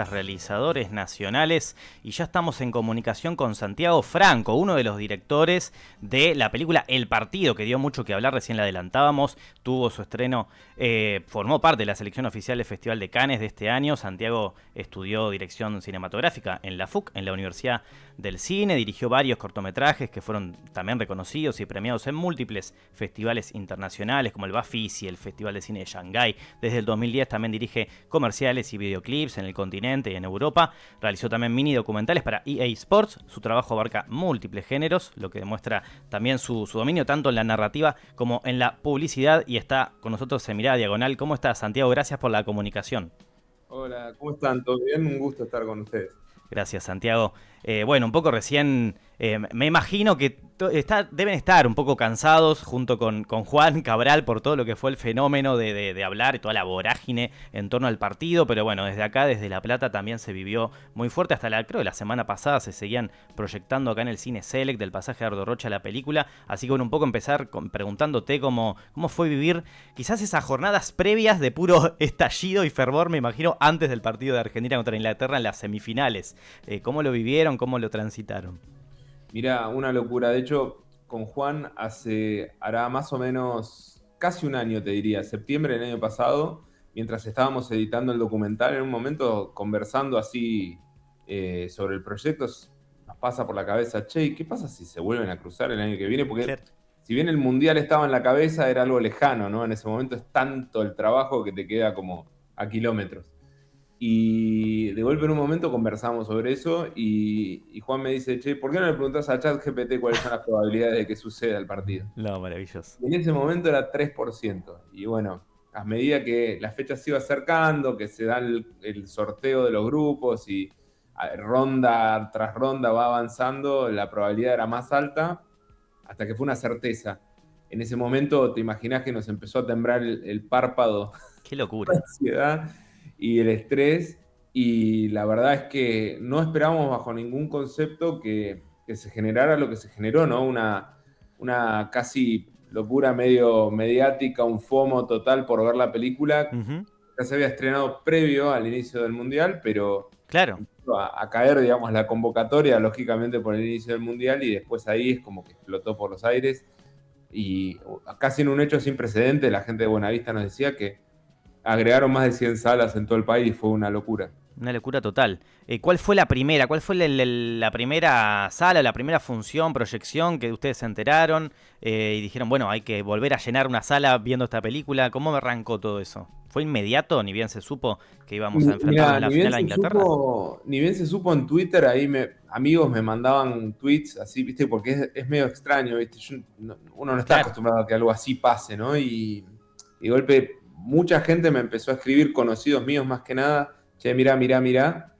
Realizadores nacionales y ya estamos en comunicación con Santiago Franco, uno de los directores de la película El Partido, que dio mucho que hablar, recién la adelantábamos, tuvo su estreno, formó parte de la selección oficial del Festival de Cannes de este año. Santiago estudió dirección cinematográfica en la FUC, en la Universidad del Cine, dirigió varios cortometrajes que fueron también reconocidos y premiados en múltiples festivales internacionales como el Bafisi, el Festival de Cine de Shanghái. Desde el 2010 también dirige comerciales y videoclips en el continente y en Europa. Realizó también mini documentales para EA Sports. Su trabajo abarca múltiples géneros, lo que demuestra también su dominio tanto en la narrativa como en la publicidad. Y está con nosotros en Mirada Diagonal. ¿Cómo estás, Santiago? Gracias por la comunicación. Hola, ¿cómo están? ¿Todo bien? Un gusto estar con ustedes. Gracias, Santiago. Bueno, un poco recién, me imagino que deben estar un poco cansados junto con Juan Cabral por todo lo que fue el fenómeno de hablar y toda la vorágine en torno al partido, pero bueno, desde acá, desde La Plata, también se vivió muy fuerte. Hasta creo que la semana pasada se seguían proyectando acá en el Cine Select del pasaje de Ardo Rocha la película, así que bueno, un poco empezar preguntándote cómo fue vivir quizás esas jornadas previas de puro estallido y fervor, me imagino, antes del partido de Argentina contra Inglaterra en las semifinales. ¿Cómo lo vivieron? ¿Cómo lo transitaron? Mirá, una locura. De hecho, con Juan hará más o menos casi un año, te diría, septiembre del año pasado, mientras estábamos editando el documental, en un momento conversando así sobre el proyecto, nos pasa por la cabeza, che, ¿y qué pasa si se vuelven a cruzar el año que viene? Porque Claro. si bien el Mundial estaba en la cabeza, era algo lejano, ¿no? En ese momento es tanto el trabajo que te queda como a kilómetros. Y de golpe en un momento conversamos sobre eso y Juan me dice, che, ¿por qué no le preguntás a ChatGPT cuáles son las probabilidades de que suceda el partido? No, maravilloso. Y en ese momento era 3%. Y bueno, a medida que la fecha se iba acercando, que se da el sorteo de los grupos y ronda tras ronda va avanzando, la probabilidad era más alta hasta que fue una certeza. En ese momento te imaginás que nos empezó a temblar el párpado, Qué la locura. ansiedad y el estrés, y la verdad es que no esperábamos bajo ningún concepto que se generara lo que se generó, ¿no? Una casi locura medio mediática, un FOMO total por ver la película. Ujú. Ya se había estrenado previo al inicio del Mundial, pero Claro. empezó a caer, digamos, la convocatoria, lógicamente, por el inicio del Mundial, y después ahí es como que explotó por los aires. Y casi en un hecho sin precedentes, la gente de Buenavista nos decía que agregaron más de 100 salas en todo el país, fue una locura. Una locura total. ¿Cuál fue la primera? ¿Cuál fue la primera sala, la primera función, proyección que ustedes se enteraron y dijeron, bueno, hay que volver a llenar una sala viendo esta película? ¿Cómo arrancó todo eso? ¿Fue inmediato, ni bien se supo que íbamos a enfrentarnos Mira, en la final a Inglaterra? ni bien se supo en Twitter, ahí amigos me mandaban tweets así, ¿viste? Porque es medio extraño, ¿viste? Uno no está Claro. acostumbrado a que algo así pase, ¿no? Y de golpe mucha gente me empezó a escribir, conocidos míos más que nada, che, mirá,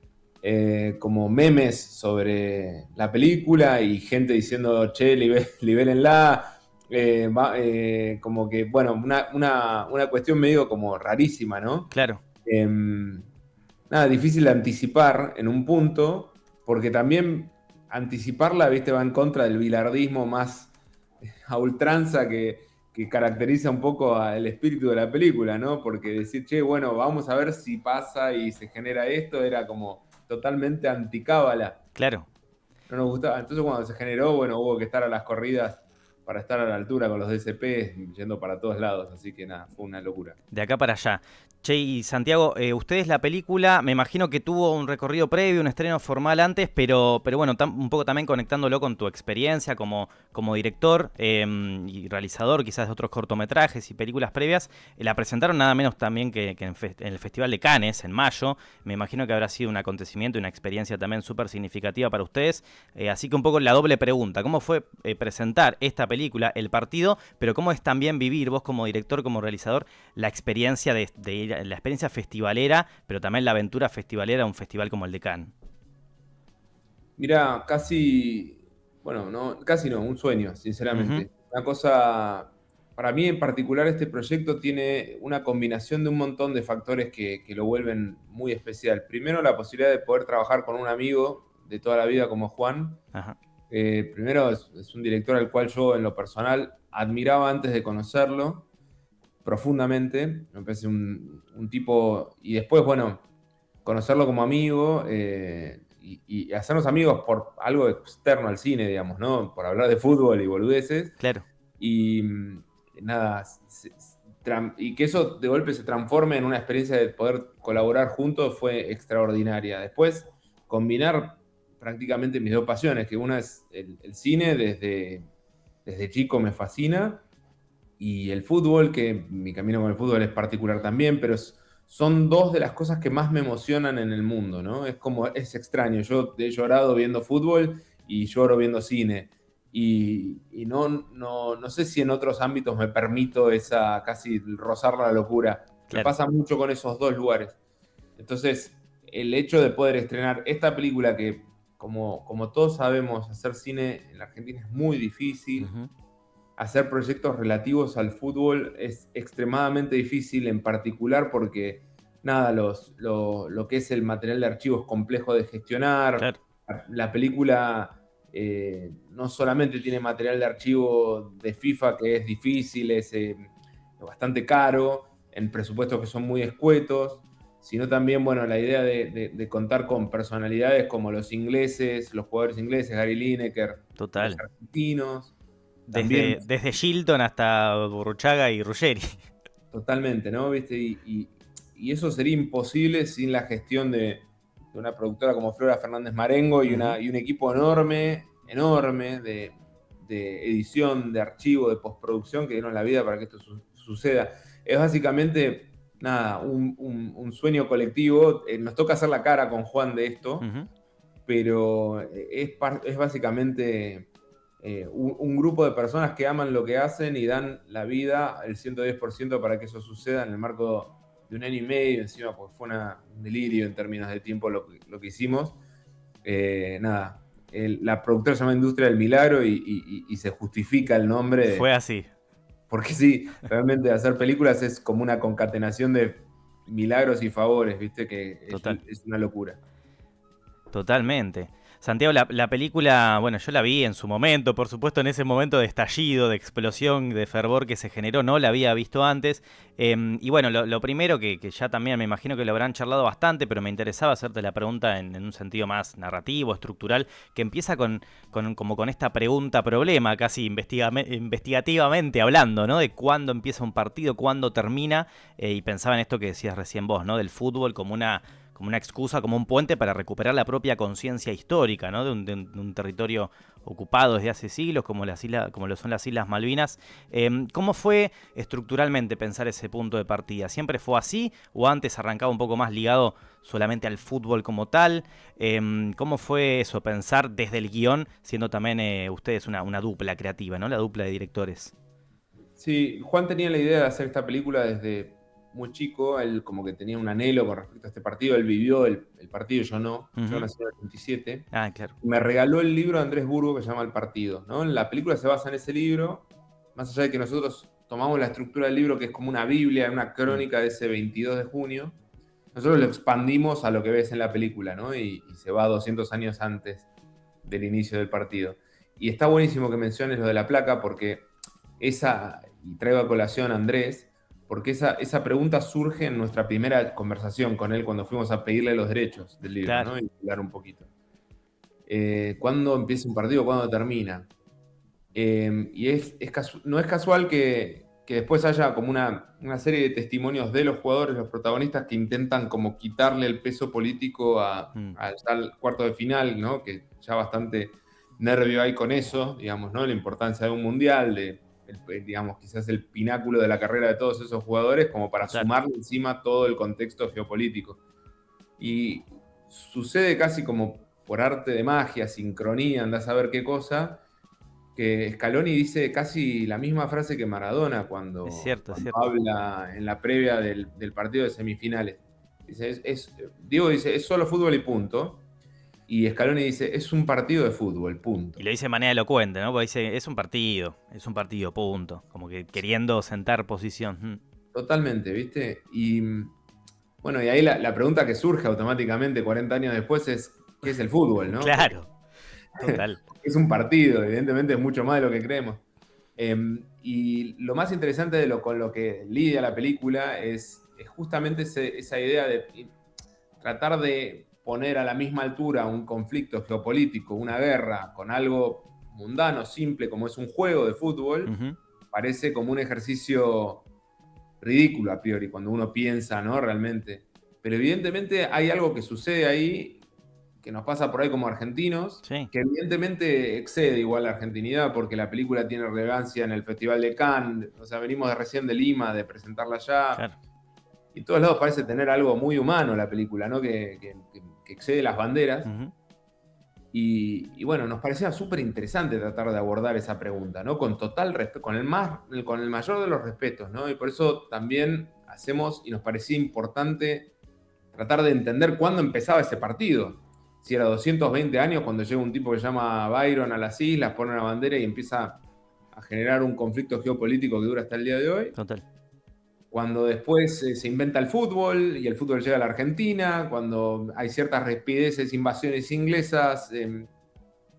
como memes sobre la película y gente diciendo, che, libérenla. Como que, bueno, una cuestión medio como rarísima, ¿no? Claro. Nada, difícil de anticipar en un punto, porque también anticiparla, viste, va en contra del bilardismo más a ultranza que caracteriza un poco al espíritu de la película, ¿no? Porque decir, che, bueno, vamos a ver si pasa y se genera esto, era como totalmente anticábala. Claro. No nos gustaba. Entonces cuando se generó, bueno, hubo que estar a las corridas para estar a la altura con los DCP, yendo para todos lados, así que nada, fue una locura. De acá para allá. Che, y Santiago, ustedes la película, me imagino que tuvo un recorrido previo, un estreno formal antes, pero bueno, un poco también conectándolo con tu experiencia como director y realizador quizás de otros cortometrajes y películas previas, la presentaron nada menos también que en el Festival de Cannes en mayo. Me imagino que habrá sido un acontecimiento y una experiencia también súper significativa para ustedes. Así que un poco la doble pregunta, ¿cómo fue presentar esta película, El Partido, pero cómo es también vivir vos como director, como realizador, la experiencia de ir la experiencia festivalera, pero también la aventura festivalera de un festival como el de Cannes? Mira, bueno, no, casi no, un sueño, Ujú. sinceramente. Una cosa, para mí en particular este proyecto tiene una combinación de un montón de factores que lo vuelven muy especial. Primero, la posibilidad de poder trabajar con un amigo de toda la vida como Juan. Ajá. Primero, es un director al cual yo en lo personal admiraba antes de conocerlo profundamente. Me parece un tipo, y después, bueno, conocerlo como amigo y hacernos amigos por algo externo al cine, digamos, ¿no? Por hablar de fútbol y boludeces. Claro. Y nada, y que eso de golpe se transforme en una experiencia de poder colaborar juntos fue extraordinaria. Después, combinar prácticamente mis dos pasiones, que una es el cine, desde chico me fascina, y el fútbol, que mi camino con el fútbol es particular también, pero son dos de las cosas que más me emocionan en el mundo, ¿no? Es extraño, yo he llorado viendo fútbol y lloro viendo cine. Y no sé si en otros ámbitos me permito esa casi rozar la locura. Me Claro. pasa mucho con esos dos lugares. Entonces, el hecho de poder estrenar esta película que, como todos sabemos, hacer cine en la Argentina es muy difícil. Ujú. Hacer proyectos relativos al fútbol es extremadamente difícil, en particular porque, nada, lo que es el material de archivo es complejo de gestionar. Claro. La película no solamente tiene material de archivo de FIFA que es difícil, es bastante caro, en presupuestos que son muy escuetos, sino también, bueno, la idea de contar con personalidades como los ingleses, los jugadores ingleses, Gary Lineker, y los Total. argentinos. También, Desde Shilton hasta Burruchaga y Ruggeri. totalmente, ¿no? ¿Viste? Y eso sería imposible sin la gestión de una productora como Flora Fernández Marengo y Ujú. un equipo enorme, enorme de edición, de archivo, de postproducción que dieron la vida para que esto suceda. Es básicamente, nada, un sueño colectivo. Nos toca hacer la cara con Juan de esto, Ujú. pero es básicamente un grupo de personas que aman lo que hacen y dan la vida el 110% para que eso suceda en el marco de un año y medio. Encima, pues fue un delirio en términos de tiempo lo que hicimos. Nada, la productora se llama Industria del Milagro y se justifica el nombre, Fue así. porque sí, realmente hacer películas es como una concatenación de milagros y favores, ¿viste? Que Total. es una locura. Totalmente. Santiago, la película, bueno, yo la vi en su momento, por supuesto, en ese momento de estallido, de explosión, de fervor que se generó, no la había visto antes. Y bueno, lo primero que ya también me imagino que lo habrán charlado bastante, pero me interesaba hacerte la pregunta en un sentido más narrativo, estructural, que empieza como con esta pregunta-problema, casi investigativamente hablando, ¿no? De cuándo empieza un partido, cuándo termina, y pensaba en esto que decías recién vos, ¿no? Del fútbol como una excusa, como un puente para recuperar la propia conciencia histórica, ¿no? De un territorio ocupado desde hace siglos, como como lo son las Islas Malvinas. ¿Cómo fue estructuralmente pensar ese punto de partida? ¿Siempre fue así o antes arrancaba un poco más ligado solamente al fútbol como tal? ¿Cómo fue eso, pensar desde el guión, siendo también ustedes una dupla creativa, ¿no? La dupla de directores. Sí, Juan tenía la idea de hacer esta película desde muy chico. Él como que tenía un anhelo con respecto a este partido. Él vivió el partido, yo no. Yo Ujú. nací en el 87. Ah, claro. Me regaló el libro de Andrés Burgo que se llama El Partido, ¿no? La película se basa en ese libro, más allá de que nosotros tomamos la estructura del libro, que es como una Biblia, una Mm. crónica de ese 22 de junio, nosotros lo expandimos a lo que ves en la película, ¿no? Y se va 200 años antes del inicio del partido. Y está buenísimo que menciones lo de la placa, porque y traigo a colación a Andrés, porque esa pregunta surge en nuestra primera conversación con él cuando fuimos a pedirle los derechos del libro, Claro. ¿no? Y hablar un poquito. ¿Cuándo empieza un partido? ¿Cuándo termina? Y no es casual que después haya como una serie de testimonios de los jugadores, los protagonistas, que intentan como quitarle el peso político Mm. al cuarto de final, ¿no? Que ya bastante nervio hay con eso, digamos, ¿no? La importancia de un mundial, digamos, quizás el pináculo de la carrera de todos esos jugadores, como para Total. sumarle encima todo el contexto geopolítico. Y sucede casi como por arte de magia, sincronía, andás a ver qué cosa, que Scaloni dice casi la misma frase que Maradona Es cuando, cierto, es cuando cierto. habla en la previa del partido de semifinales. Dice, Diego dice, es solo fútbol y punto. Y Scaloni dice, es un partido de fútbol, Y punto. lo dice de manera elocuente, ¿no? Porque dice, es un partido, punto. Como que queriendo sentar posición. Mm. Totalmente, ¿viste? Y bueno, y ahí la pregunta que surge automáticamente 40 años después es, ¿qué es el fútbol, no? Porque Claro, total. es un partido, evidentemente es mucho más de lo que creemos. Y lo más interesante con lo que lidia la película es justamente esa idea de tratar de poner a la misma altura un conflicto geopolítico, una guerra, con algo mundano, simple, como es un juego de fútbol, parece como un ejercicio ridículo a priori, cuando uno piensa, ¿no? Realmente. Pero evidentemente hay algo que sucede ahí, que nos pasa por ahí como argentinos, Sí, que evidentemente excede igual la argentinidad, porque la película tiene relevancia en el Festival de Cannes, o sea, venimos de recién de Lima, de presentarla allá, claro. y en todos lados parece tener algo muy humano la película, ¿no? Que excede las banderas. Ujú. Y bueno, nos parecía súper interesante tratar de abordar esa pregunta, ¿no? Con total respeto, con el mayor de los respetos, ¿no? Y por eso también hacemos, y nos parecía importante tratar de entender cuándo empezaba ese partido. Si era 220 años, cuando llega un tipo que se llama Byron a las islas, pone una bandera y empieza a generar un conflicto geopolítico que dura hasta el día de hoy. Total. Cuando después se inventa el fútbol y el fútbol llega a la Argentina, cuando hay ciertas respideces, invasiones inglesas,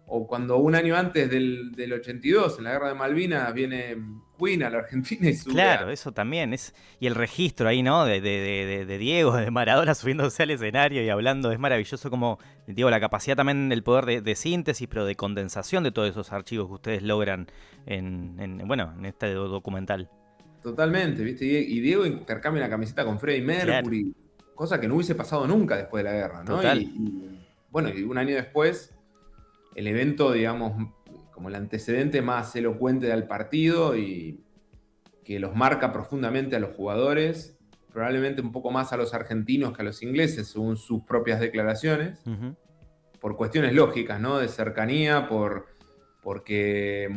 o cuando un año antes del 82, en la guerra de Malvinas, viene Queen a la Argentina y sube a... Claro, eso también es. Y el registro ahí, ¿no? De Diego, de Maradona subiéndose al escenario y hablando. Es maravilloso como, digo, la capacidad también del poder de síntesis, pero de condensación de todos esos archivos que ustedes logran bueno, en este documental. Totalmente, ¿viste? Y Diego intercambia una camiseta con Freddie Claro, Mercury, cosa que no hubiese pasado nunca después de la guerra, ¿no? total. Bueno, y un año después, el evento, digamos, como el antecedente más elocuente del partido y que los marca profundamente a los jugadores, probablemente un poco más a los argentinos que a los ingleses, según sus propias declaraciones, Ujú. por cuestiones lógicas, ¿no? De cercanía, porque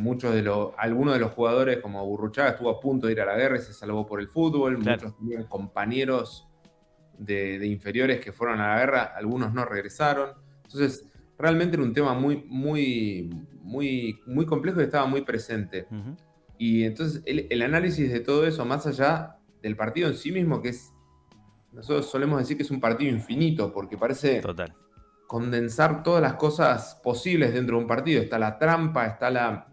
algunos de los jugadores, como Burruchaga, estuvo a punto de ir a la guerra y se salvó por el fútbol. Claro. Muchos tenían compañeros de inferiores que fueron a la guerra, algunos no regresaron. Entonces, realmente era un tema muy complejo y estaba muy presente. Ujú. Y entonces, el análisis de todo eso, más allá del partido en sí mismo, nosotros solemos decir que es un partido infinito, porque parece Total. condensar todas las cosas posibles dentro de un partido. Está la trampa, está la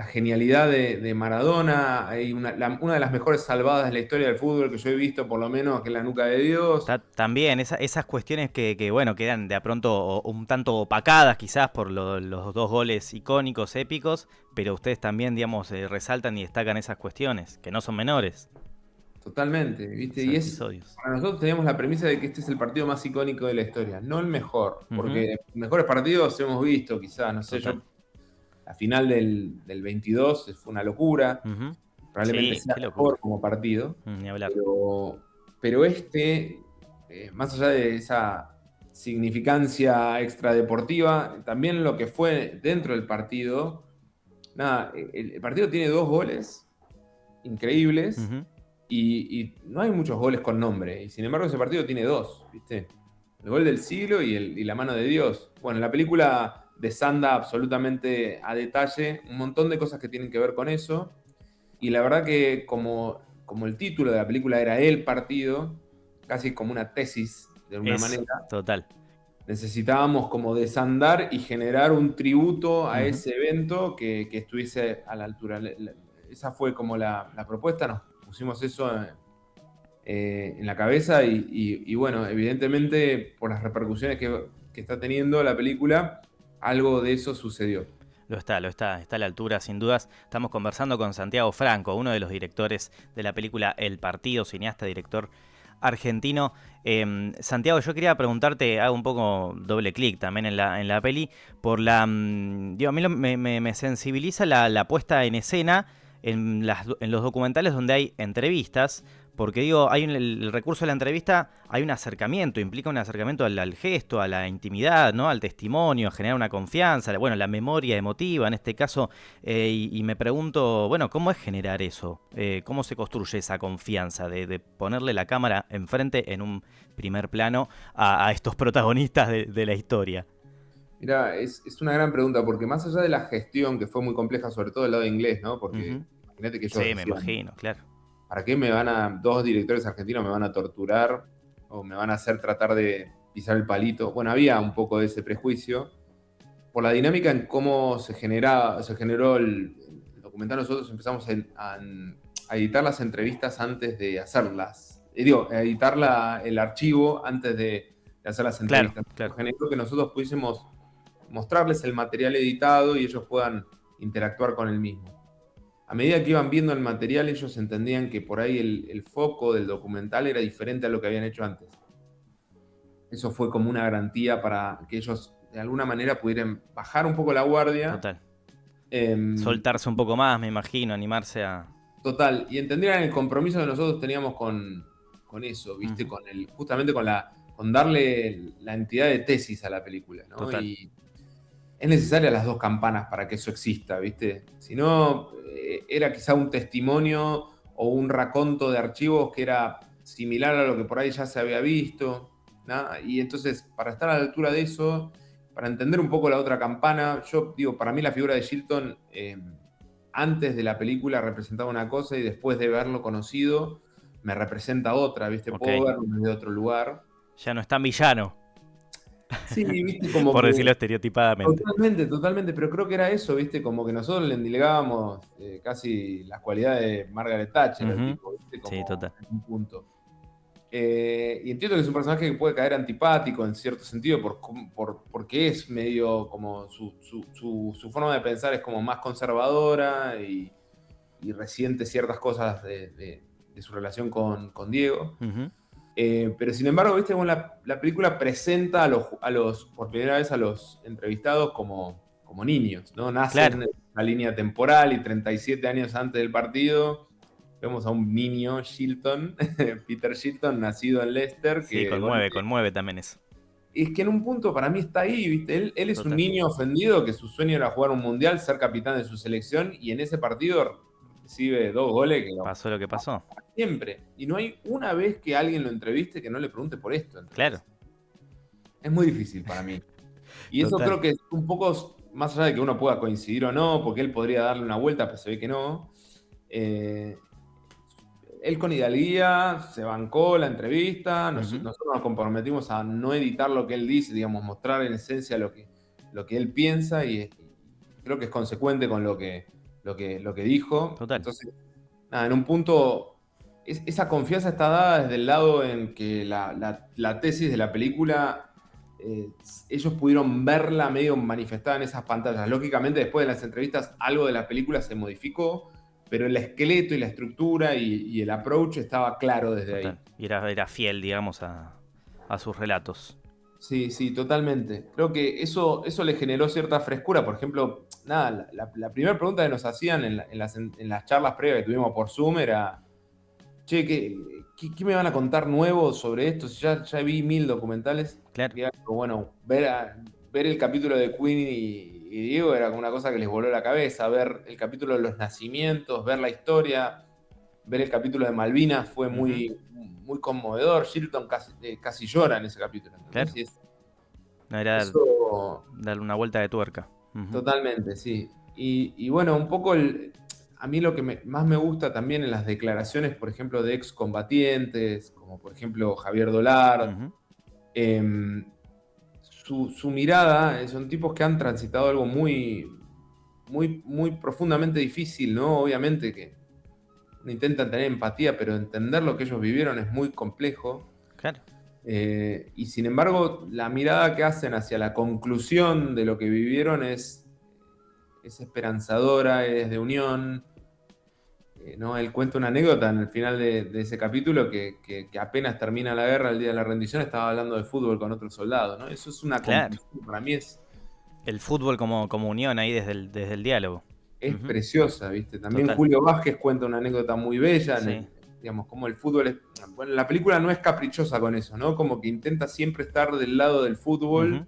genialidad de Maradona, hay una de las mejores salvadas de la historia del fútbol que yo he visto, por lo menos, que es la nuca de Dios. También esas cuestiones bueno, quedan de a pronto un tanto opacadas quizás por los dos goles icónicos, épicos, pero ustedes también, digamos, resaltan y destacan esas cuestiones, que no son menores, Totalmente, ¿viste? esos episodios. Para nosotros teníamos la premisa de que este es el partido más icónico de la historia, no el mejor, Ujú. porque mejores partidos hemos visto, quizás, no sé, Total. la final del 22 fue una locura, Ujú. probablemente Sí, sea qué mejor locura. como partido, Ni hablar. pero más allá de esa significancia extradeportiva, también lo que fue dentro del partido, nada, el partido tiene dos goles increíbles Ujú. y no hay muchos goles con nombre, y sin embargo ese partido tiene dos, ¿viste? El gol del siglo y la mano de Dios. Bueno, la película desanda absolutamente a detalle un montón de cosas que tienen que ver con eso. Y la verdad que como el título de la película era El partido, casi como una tesis de alguna Eso, manera, total. necesitábamos como desandar y generar un tributo a Ujú. ese evento que estuviese a la altura. Esa fue como la propuesta, nos pusimos eso en la cabeza y bueno, evidentemente por las repercusiones que está teniendo la película, algo de eso sucedió. Está a la altura, sin dudas. Estamos conversando con Santiago Franco, uno de los directores de la película El Partido, cineasta, director argentino. Santiago, yo quería preguntarte, hago un poco doble clic también en la peli, por digo, a mí me sensibiliza la puesta en escena en los documentales donde hay entrevistas, porque digo, el recurso de la entrevista, hay un acercamiento, implica un acercamiento al gesto, a la intimidad, ¿no? Al testimonio, a generar una confianza, bueno, la memoria emotiva en este caso, y me pregunto, bueno, ¿cómo es generar eso? ¿Cómo se construye esa confianza de ponerle la cámara enfrente en un primer plano a estos protagonistas de la historia? Mira, es una gran pregunta, porque más allá de la gestión, que fue muy compleja, sobre todo del lado inglés, ¿no? Porque Ujú. imagínate que ellos Sí, me decían, imagino, claro. ¿para qué dos directores argentinos me van a torturar o me van a hacer tratar de pisar el palito? Bueno, había un poco de ese prejuicio. Por la dinámica en cómo se generó el documental, nosotros empezamos a editar las entrevistas antes de hacerlas. editar el archivo antes de hacer las entrevistas. Claro. Generó que nosotros pudiésemos mostrarles el material editado y ellos puedan interactuar con el mismo. A medida que iban viendo el material, ellos entendían que por ahí el foco del documental era diferente a lo que habían hecho antes. Eso fue como una garantía para que ellos de alguna manera pudieran bajar un poco la guardia. Total. Soltarse un poco más, me imagino, animarse a... Total, y entendieran el compromiso que nosotros teníamos con eso, ¿viste? Justamente con darle la entidad de tesis a la película, ¿no? Total. Y es necesaria las dos campanas para que eso exista, ¿viste? Si no, era quizá un testimonio o un raconto de archivos que era similar a lo que por ahí ya se había visto, ¿no? Y entonces, para estar a la altura de eso, para entender un poco la otra campana, yo digo, para mí la figura de Shilton, antes de la película representaba una cosa y después de verlo conocido, me representa otra, ¿viste? Okay. Puedo verlo desde otro lugar. Ya no es tan villano. Sí, ¿viste? Como por que, decirlo estereotipadamente. Totalmente, pero creo que era eso, ¿viste? Como que nosotros le endilgábamos casi las cualidades de Margaret Thatcher, el tipo, ¿viste? Como sí, total. en un punto. Y entiendo que es un personaje que puede caer antipático en cierto sentido porque es medio como su forma de pensar es como más conservadora y resiente ciertas cosas de su relación con Diego. Pero sin embargo, viste, la película presenta por primera vez a los entrevistados como niños, ¿no? Nacen en la línea temporal y 37 años antes del partido vemos a un niño, Shilton, Peter Shilton, nacido en Leicester. Sí, conmueve también eso. Es que en un punto para mí está ahí, ¿viste? Él es un niño ofendido que su sueño era jugar un mundial, ser capitán de su selección, y en ese partido recibe 2 goles. Pasó lo que pasó. Siempre. Y no hay una vez que alguien lo entreviste que no le pregunte por esto. Entonces. Claro. Es muy difícil para mí. Y eso creo que es un poco, más allá de que uno pueda coincidir o no, porque él podría darle una vuelta, pero se ve que no. Él con hidalguía se bancó la entrevista, nosotros nos comprometimos a no editar lo que él dice, digamos, mostrar en esencia lo que él piensa y creo que es consecuente con lo que dijo. Total. Entonces, nada, en un punto, esa confianza está dada desde el lado en que la tesis de la película, ellos pudieron verla medio manifestada en esas pantallas. Lógicamente, después de las entrevistas, algo de la película se modificó, pero el esqueleto y la estructura y el approach estaba claro desde ahí. Y era fiel, digamos, a sus relatos. Sí, totalmente. Creo que eso le generó cierta frescura. Por ejemplo, nada, la primera pregunta que nos hacían en las charlas previas que tuvimos por Zoom era: che, ¿qué me van a contar nuevo sobre esto? Si ya vi 1000 documentales. Claro. Y bueno, ver el capítulo de Queen y Diego era como una cosa que les voló la cabeza. Ver el capítulo de los nacimientos, ver la historia, ver el capítulo de Malvinas fue muy conmovedor. Shilton casi llora en ese capítulo. Claro. No era darle una vuelta de tuerca. Totalmente, sí. Y bueno, un poco a mí lo que más me gusta también en las declaraciones, por ejemplo, de excombatientes, como por ejemplo Javier Dolard, su mirada, son tipos que han transitado algo muy, muy, muy profundamente difícil, ¿no? Obviamente que intentan tener empatía, pero entender lo que ellos vivieron es muy complejo. Claro. Y sin embargo, la mirada que hacen hacia la conclusión de lo que vivieron es esperanzadora, es de unión. ¿No? Él cuenta una anécdota en el final de ese capítulo que apenas termina la guerra, el día de la rendición, estaba hablando de fútbol con otro soldado, ¿no? Eso es una conclusión, para mí es... El fútbol como unión ahí desde el diálogo. Es preciosa, ¿viste? También Total. Julio Vázquez cuenta una anécdota muy bella, digamos, como el fútbol es... Bueno, la película no es caprichosa con eso, ¿no? Como que intenta siempre estar del lado del fútbol,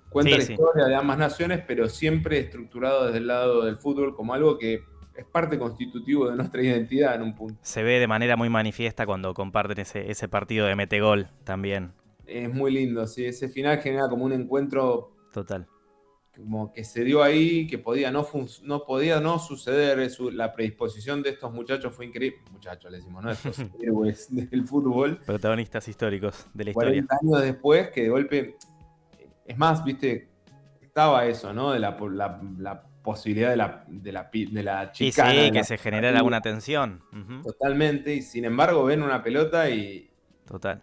cuenta la historia de ambas naciones, pero siempre estructurado desde el lado del fútbol como algo que es parte constitutivo de nuestra identidad en un punto. Se ve de manera muy manifiesta cuando comparten ese partido de metegol también. Es muy lindo, sí. Ese final genera como un encuentro... Total. Como que se dio ahí, que podía no suceder. La predisposición de estos muchachos fue increíble. Muchachos, le decimos, ¿no? Estos héroes del fútbol. Protagonistas históricos de la historia. 40 años después, que de golpe... Es más, viste, estaba eso, ¿no? De la posibilidad de la Y chicana. sí, de que la se genera alguna tensión. Ujú. totalmente, y sin embargo ven una pelota y Total.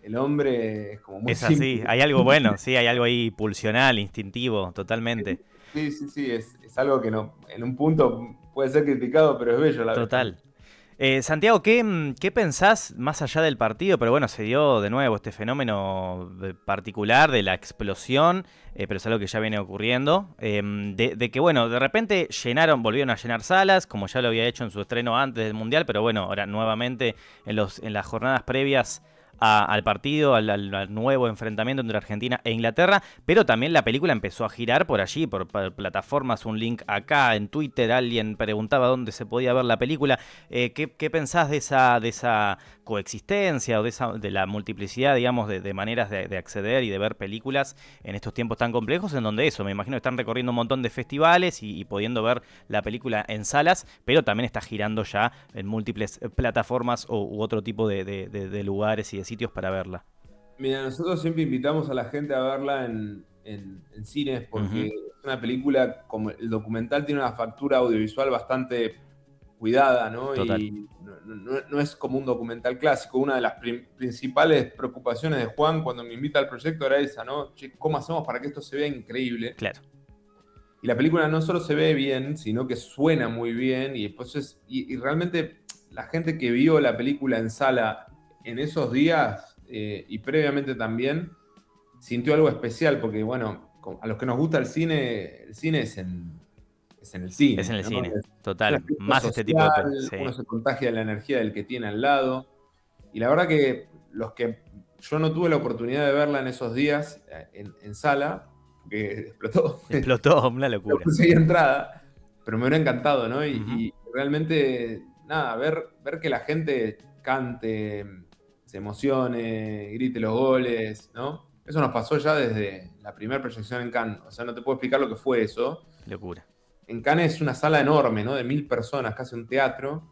el hombre es como muy Es así. simple. Hay algo bueno, sí, hay algo ahí pulsional, instintivo, totalmente. Sí, sí, sí, es algo que no, en un punto puede ser criticado, pero es bello a la vez también. Total. Santiago, ¿qué pensás más allá del partido? Pero bueno, se dio de nuevo este fenómeno particular de la explosión, pero es algo que ya viene ocurriendo, de que bueno, de repente volvieron a llenar salas, como ya lo había hecho en su estreno antes del Mundial, pero bueno, ahora nuevamente en las jornadas previas al partido, al nuevo enfrentamiento entre Argentina e Inglaterra, pero también la película empezó a girar por allí, por plataformas, un link acá, en Twitter, alguien preguntaba dónde se podía ver la película. ¿Qué pensás de esa coexistencia o de la multiplicidad, digamos, de maneras de acceder y de ver películas en estos tiempos tan complejos, en donde eso, me imagino que están recorriendo un montón de festivales y pudiendo ver la película en salas, pero también está girando ya en múltiples plataformas u otro tipo de lugares y de sitios para verla? Mira, nosotros siempre invitamos a la gente a verla en cines porque Ujú. es una película, como el documental tiene una factura audiovisual bastante cuidada, ¿no? Total. Y no es como un documental clásico. Una de las principales preocupaciones de Juan cuando me invita al proyecto era esa, ¿no? Che, ¿cómo hacemos para que esto se vea increíble? Claro. Y la película no solo se ve bien, sino que suena muy bien. Y después y realmente la gente que vio la película en sala en esos días y previamente también sintió algo especial, porque bueno, a los que nos gusta el cine es en el Es en cine, el ¿no? cine. Es una Total. experiencia Más este tipo de... social, Sí. uno se contagia de la energía del que tiene al lado. Y la verdad que yo no tuve la oportunidad de verla en esos días en sala, que explotó, Explotó, una no locura. conseguí entrada, pero me hubiera encantado, ¿no? Ujú. Y realmente, nada, ver que la gente cante, se emocione, grite los goles, ¿no? Eso nos pasó ya desde la primera proyección en Cannes. O sea, no te puedo explicar lo que fue eso. Locura. En Cannes es una sala enorme, ¿no? De 1000 personas, casi un teatro.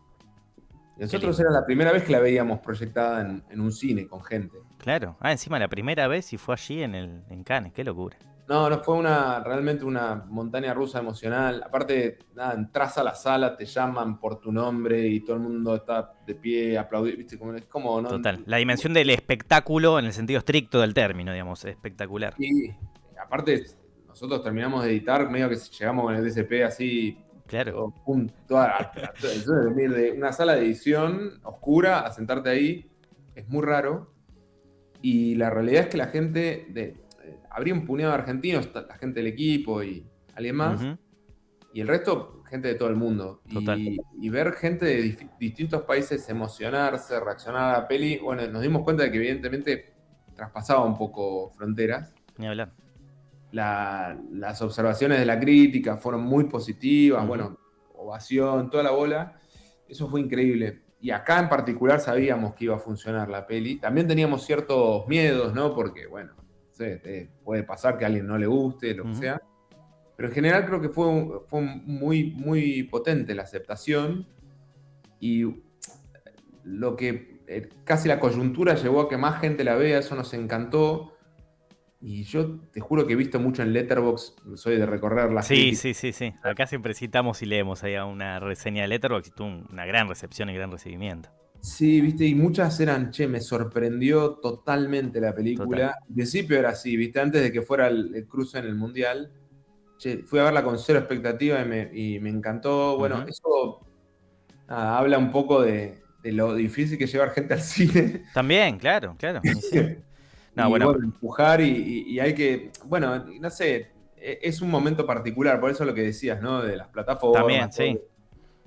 Y Qué nosotros lindo. era la primera vez que la veíamos proyectada en un cine con gente. Claro. Ah, encima la primera vez y fue allí en Cannes. Qué locura. No, no fue realmente una montaña rusa emocional. Aparte, nada, entras a la sala, te llaman por tu nombre y todo el mundo está de pie, aplaudir, ¿viste? Es como, ¿no? Total. La dimensión del espectáculo en el sentido estricto del término, digamos. Espectacular. Y aparte, nosotros terminamos de editar, medio que llegamos con el DCP así, Claro. todo, pum, de una sala de edición oscura a sentarte ahí, es muy raro. Y la realidad es que la gente, habría un puñado de argentinos, la gente del equipo y alguien más. Ujú. Y el resto, gente de todo el mundo. Total. Y ver gente de distintos países emocionarse, reaccionar a la peli, bueno, nos dimos cuenta de que evidentemente traspasaba un poco fronteras. Ni hablar. Las observaciones de la crítica fueron muy positivas, Ujú. bueno, ovación, toda la bola. Eso fue increíble. Y acá en particular sabíamos que iba a funcionar la peli. También teníamos ciertos miedos, ¿no? Porque, bueno, no sé, puede pasar que a alguien no le guste, lo que Ujú. sea. Pero en general creo que fue muy, muy potente la aceptación y lo que casi la coyuntura llevó a que más gente la vea, eso nos encantó. Y yo te juro que he visto mucho en Letterboxd, soy de recorrer las Sí, críticas. sí, sí, sí. Acá siempre citamos y leemos ahí una reseña de Letterboxd y tuvo una gran recepción y gran recibimiento. Sí, viste, y muchas eran, che, me sorprendió totalmente la Total. película. Al principio era así, viste, antes de que fuera el cruce en el Mundial. Che, fui a verla con cero expectativa y me encantó. Bueno, Ujú. eso nada, habla un poco de lo difícil que es llevar gente al cine. También, claro, claro. Y sí. No, Y bueno, bueno, empujar y hay que, bueno, no sé, es un momento particular, por eso lo que decías, ¿no? De las también, plataformas, todo. sí.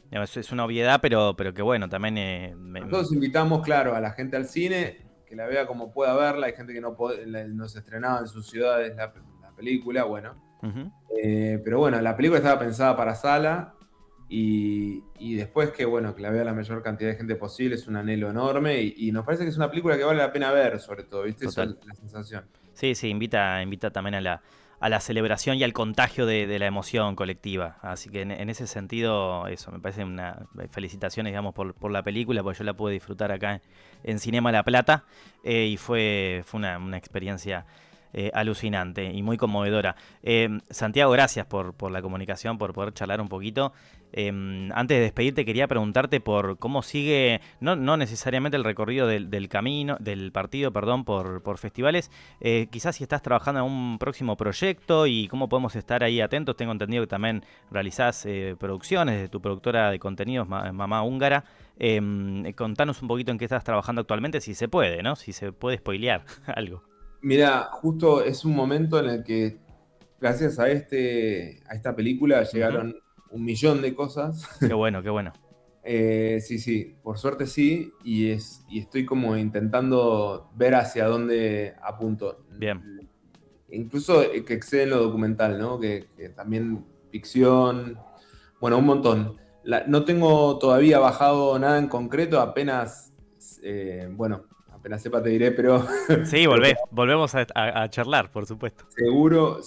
Digamos, es una obviedad, pero que bueno, también Nosotros invitamos, claro, a la gente al cine, que la vea como pueda verla. Hay gente que no se estrenaba en sus ciudades la película, bueno. ujú. Pero bueno, la película estaba pensada para sala y después que, bueno, que la vea la mayor cantidad de gente posible es un anhelo enorme y nos parece que es una película que vale la pena ver, sobre todo, ¿viste? Eso es Total. la sensación. Sí, sí, invita también a la celebración y al contagio de la emoción colectiva. Así que en ese sentido, eso, me parece felicitaciones, digamos, por la película, porque yo la pude disfrutar acá en Cinema La Plata y fue una experiencia alucinante y muy conmovedora. Santiago, gracias por la comunicación, por poder charlar un poquito. Antes de despedirte quería preguntarte por cómo sigue, no necesariamente el recorrido del camino, del partido, perdón, por festivales, quizás si estás trabajando en un próximo proyecto y cómo podemos estar ahí atentos. Tengo entendido que también realizás producciones de tu productora de contenidos, Mamá Húngara. Contanos un poquito en qué estás trabajando actualmente, si se puede, ¿no? Si se puede spoilear algo. Mira, justo es un momento en el que, gracias a esta película, Ujú. llegaron un millón de cosas. Qué bueno, qué bueno. Sí, sí, por suerte sí, y estoy como intentando ver hacia dónde apunto. Bien. Incluso que excede en lo documental, ¿no? Que también ficción, bueno, un montón. No tengo todavía bajado nada en concreto, apenas, bueno, apenas sepa te diré, pero, Sí, pero volvemos a charlar, por supuesto. seguro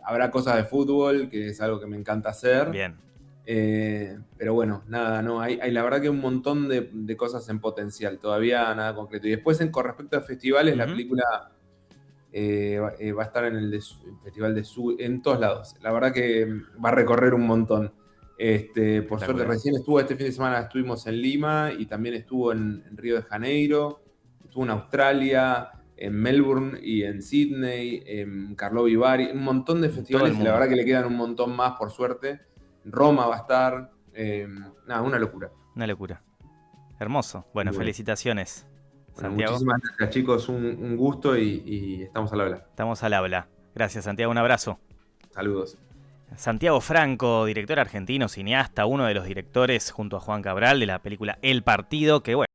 habrá cosas de fútbol, que es algo que me encanta hacer. Bien. Pero bueno, nada, no, hay la verdad que un montón de cosas en potencial, todavía nada concreto. Y después, con respecto a festivales, la Ujú. película va a estar en el Festival de Sur, en todos lados. La verdad que va a recorrer un montón. Por suerte, Espectacular. recién estuvo este fin de semana, estuvimos en Lima y también estuvo en Río de Janeiro, estuvo en Australia, en Melbourne y en Sydney, en Karlovy Vary, un montón de En todo el festivales y la mundo. verdad que le quedan un montón más, por suerte. Roma va a estar, nada, una locura. Una locura. Hermoso. Bueno, Bueno, felicitaciones, bueno, Santiago. muchísimas gracias, chicos, un gusto y estamos al habla. Estamos al habla. Gracias, Santiago. Un abrazo. Saludos. Santiago Franco, director argentino, cineasta, uno de los directores junto a Juan Cabral de la película El Partido, que bueno.